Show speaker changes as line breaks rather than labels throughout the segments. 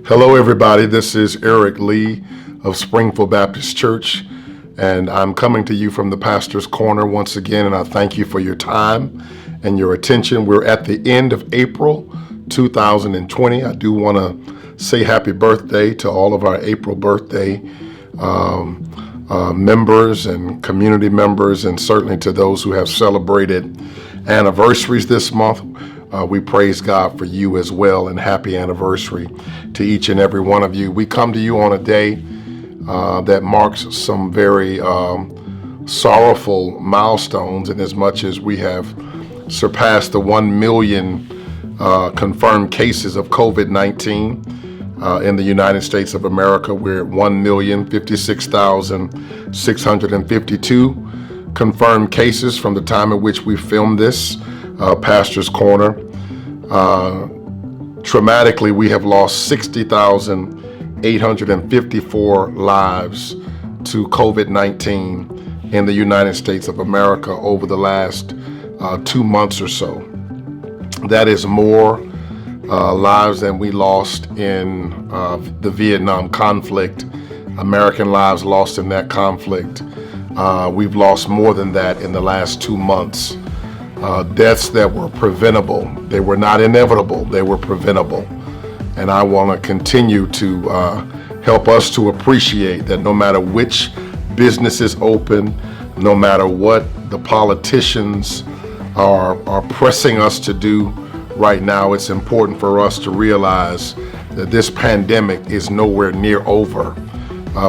Hello, everybody. This is Eric Lee of Springfield Baptist Church, and I'm coming to you from the Pastor's Corner once again, and I thank you for your time and your attention. We're at the end of April 2020. I do want to say happy birthday to all of our April birthday members and community members, and certainly to those who have celebrated anniversaries this month. We praise God for you as well, and happy anniversary to each and every one of you. We come to you on a day that marks some very sorrowful milestones, in as much as we have surpassed the 1 million confirmed cases of COVID-19 in the United States of America. We're at 1,056,652 confirmed cases from the time at which we filmed this. Pastor's Corner. Traumatically, we have lost 60,854 lives to COVID-19 in the United States of America over the last 2 months or so. That is more lives than we lost in the Vietnam conflict, American lives lost in that conflict. We've lost more than that in the last 2 months. Deaths that were preventable. They were not inevitable, they were preventable. And I want to continue to help us to appreciate that no matter which business is open, no matter what the politicians are pressing us to do right now, it's important for us to realize that this pandemic is nowhere near over.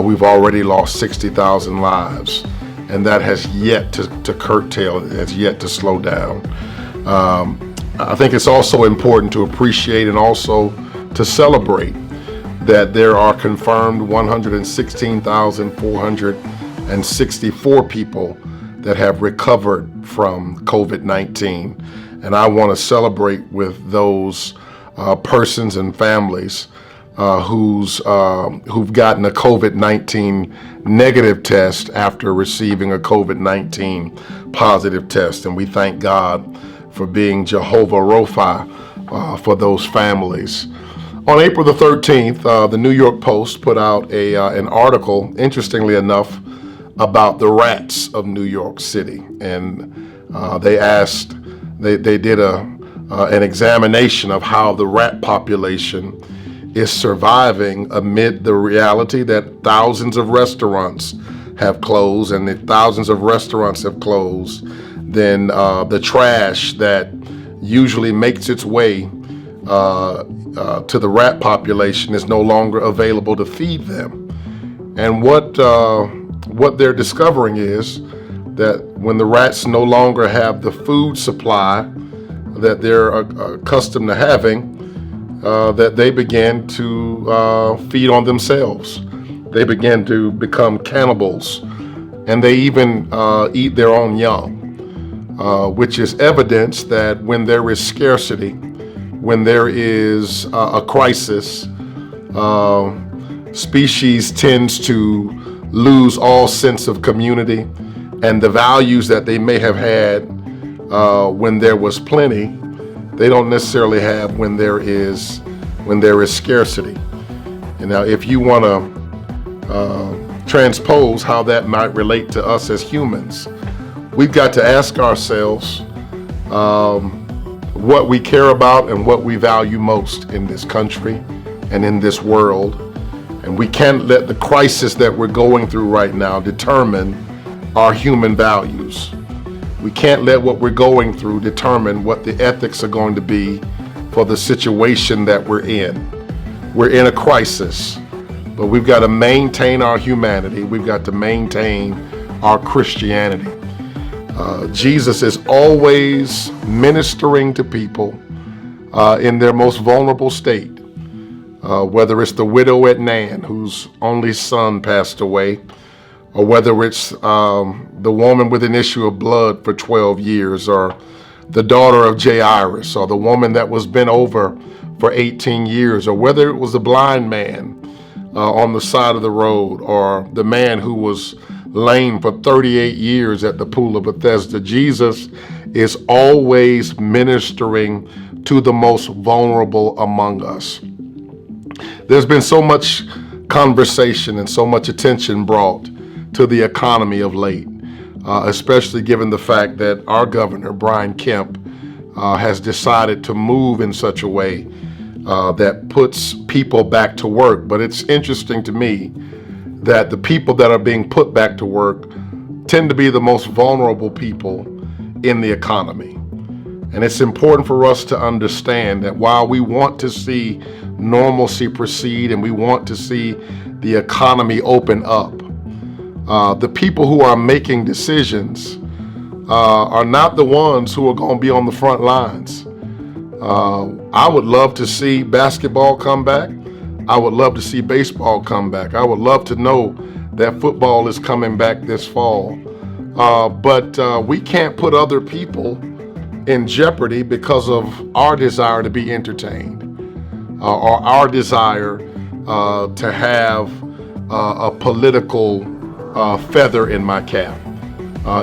We've already lost 60,000 lives. And that has yet to curtail, it has yet to slow down. I think it's also important to appreciate and also to celebrate that there are confirmed 116,464 people that have recovered from COVID-19. And I want to celebrate with those persons and families who've gotten a COVID-19 negative test after receiving a COVID-19 positive test. And we thank God for being Jehovah Rapha for those families. On April the 13th, the New York Post put out an article, interestingly enough, about the rats of New York City. And they did an examination of how the rat population is surviving amid the reality that thousands of restaurants have closed, and if thousands of restaurants have closed, then the trash that usually makes its way to the rat population is no longer available to feed them. And what they're discovering is that when the rats no longer have the food supply that they're accustomed to having, that they begin to feed on themselves. They begin to become cannibals, and they even eat their own young, which is evidence that when there is scarcity, when there is a crisis, species tends to lose all sense of community, and the values that they may have had when there was plenty, they don't necessarily have when there is scarcity. And now, if you want to transpose how that might relate to us as humans, we've got to ask ourselves what we care about and what we value most in this country and in this world. And we can't let the crisis that we're going through right now determine our human values. We can't let what we're going through determine what the ethics are going to be for the situation that we're in. We're in a crisis, but we've got to maintain our humanity. We've got to maintain our Christianity. Jesus is always ministering to people in their most vulnerable state, whether it's the widow at Nan, whose only son passed away, or whether it's the woman with an issue of blood for 12 years, or the daughter of Jairus, or the woman that was bent over for 18 years, or whether it was the blind man on the side of the road, or the man who was lame for 38 years at the pool of Bethesda. Jesus is always ministering to the most vulnerable among us. There's been so much conversation and so much attention brought to the economy of late, especially given the fact that our governor, Brian Kemp, has decided to move in such a way that puts people back to work. But it's interesting to me that the people that are being put back to work tend to be the most vulnerable people in the economy. And it's important for us to understand that while we want to see normalcy proceed and we want to see the economy open up, the people who are making decisions are not the ones who are going to be on the front lines. I would love to see basketball come back. I would love to see baseball come back. I would love to know that football is coming back this fall. But we can't put other people in jeopardy because of our desire to be entertained or our desire to have a political feather in my cap.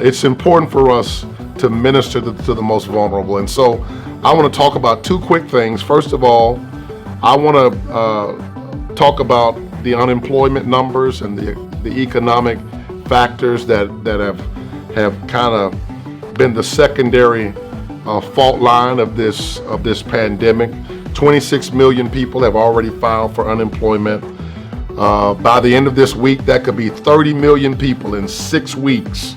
It's important for us to minister to the most vulnerable. And so I want to talk about two quick things. First of all, I want to talk about the unemployment numbers and the economic factors that have kind of been the secondary fault line of this pandemic. 26 million people have already filed for unemployment. By the end of this week, that could be 30 million people in 6 weeks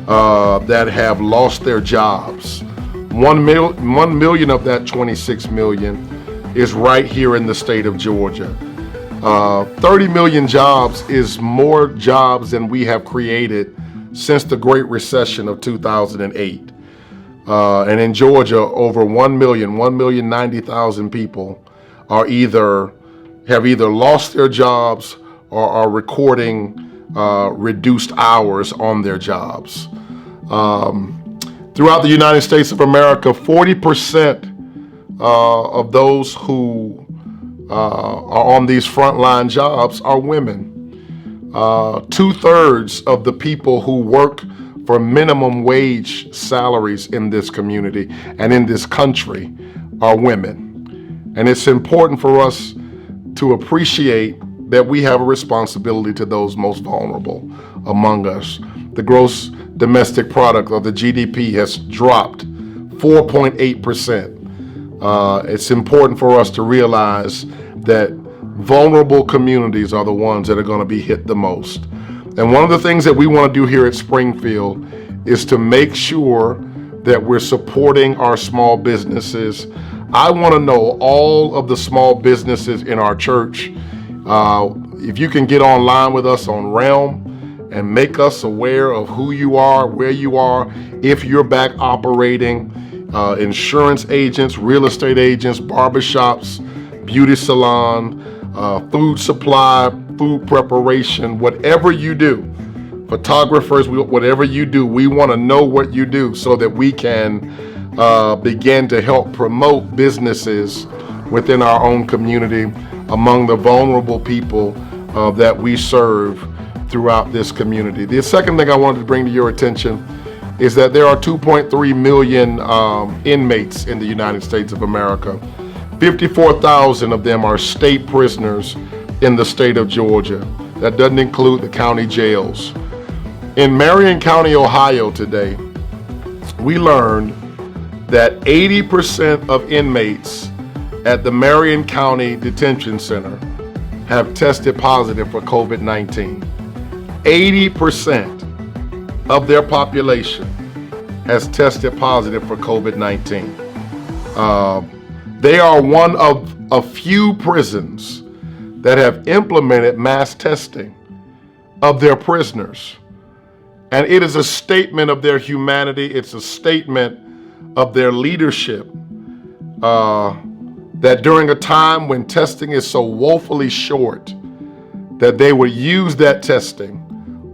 that have lost their jobs. 1 million of that 26 million is right here in the state of Georgia. 30 million jobs is more jobs than we have created since the Great Recession of 2008. And in Georgia, over 1,090,000 people have either lost their jobs or are recording reduced hours on their jobs. Throughout the United States of America, 40% of those who are on these frontline jobs are women. 2/3 of the people who work for minimum wage salaries in this community and in this country are women. And it's important for us to appreciate that we have a responsibility to those most vulnerable among us. The gross domestic product, or the GDP, has dropped 4.8%. It's important for us to realize that vulnerable communities are the ones that are going to be hit the most. And one of the things that we want to do here at Springfield is to make sure that we're supporting our small businesses. I want to know all of the small businesses in our church. If you can get online with us on Realm and make us aware of who you are, where you are, if you're back operating, insurance agents, real estate agents, barbershops, beauty salon, food supply, food preparation, whatever you do, photographers, whatever you do, we want to know what you do so that we can begin to help promote businesses within our own community among the vulnerable people that we serve throughout this community. The second thing I wanted to bring to your attention is that there are 2.3 million inmates in the United States of America. 54,000 of them are state prisoners in the state of Georgia. That doesn't include the county jails. In Marion County, Ohio today, we learned that 80% of inmates at the Marion County Detention Center have tested positive for COVID-19. 80% of their population has tested positive for COVID-19. They are one of a few prisons that have implemented mass testing of their prisoners. And it is a statement of their humanity. It's a statement of their leadership that during a time when testing is so woefully short, that they would use that testing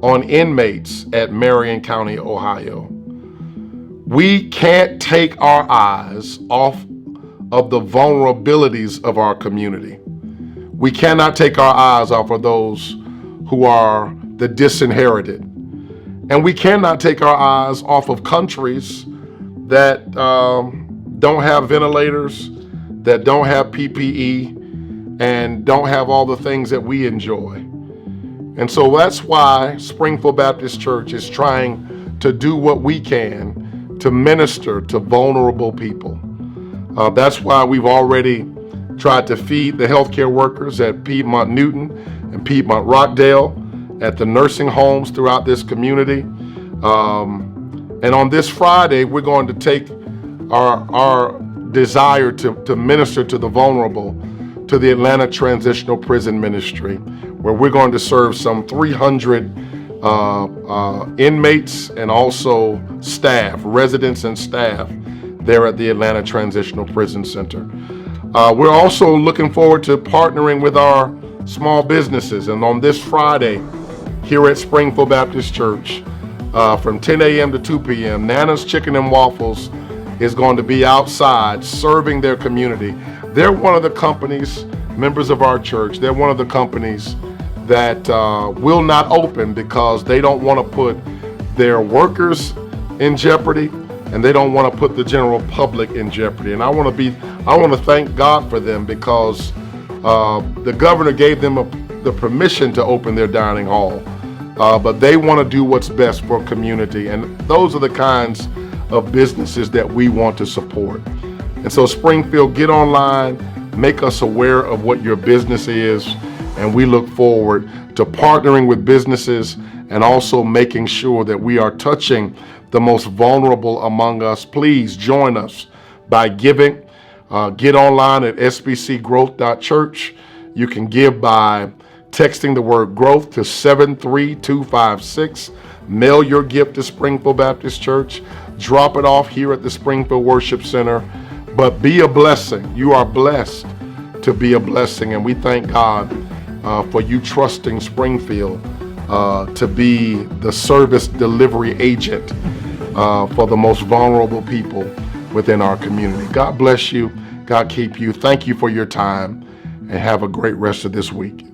on inmates at Marion County, Ohio. We can't take our eyes off of the vulnerabilities of our community. We cannot take our eyes off of those who are the disinherited. And we cannot take our eyes off of countries that don't have ventilators, that don't have PPE, and don't have all the things that we enjoy. And so that's why Springfield Baptist Church is trying to do what we can to minister to vulnerable people. That's why we've already tried to feed the healthcare workers at Piedmont Newton and Piedmont Rockdale, at the nursing homes throughout this community. And on this Friday, we're going to take our desire to minister to the vulnerable to the Atlanta Transitional Prison Ministry, where we're going to serve some 300 inmates and also staff, residents and staff there at the Atlanta Transitional Prison Center. We're also looking forward to partnering with our small businesses. And on this Friday, here at Springfield Baptist Church, from 10 a.m. to 2 p.m., Nana's Chicken and Waffles is going to be outside serving their community. They're one of the companies, members of our church, they're one of the companies that will not open because they don't want to put their workers in jeopardy, and they don't want to put the general public in jeopardy. And I want to thank God for them, because the governor gave them the permission to open their dining hall, but they want to do what's best for community. And those are the kinds of businesses that we want to support. And so Springfield, get online, make us aware of what your business is, and we look forward to partnering with businesses and also making sure that we are touching the most vulnerable among us. Please join us by giving. Get online at sbcgrowth.church. You can give by texting the word growth to 73256. Mail your gift to Springfield Baptist Church. Drop it off here at the Springfield Worship Center. But be a blessing. You are blessed to be a blessing. And we thank God for you trusting Springfield to be the service delivery agent for the most vulnerable people within our community. God bless you. God keep you. Thank you for your time, and have a great rest of this week.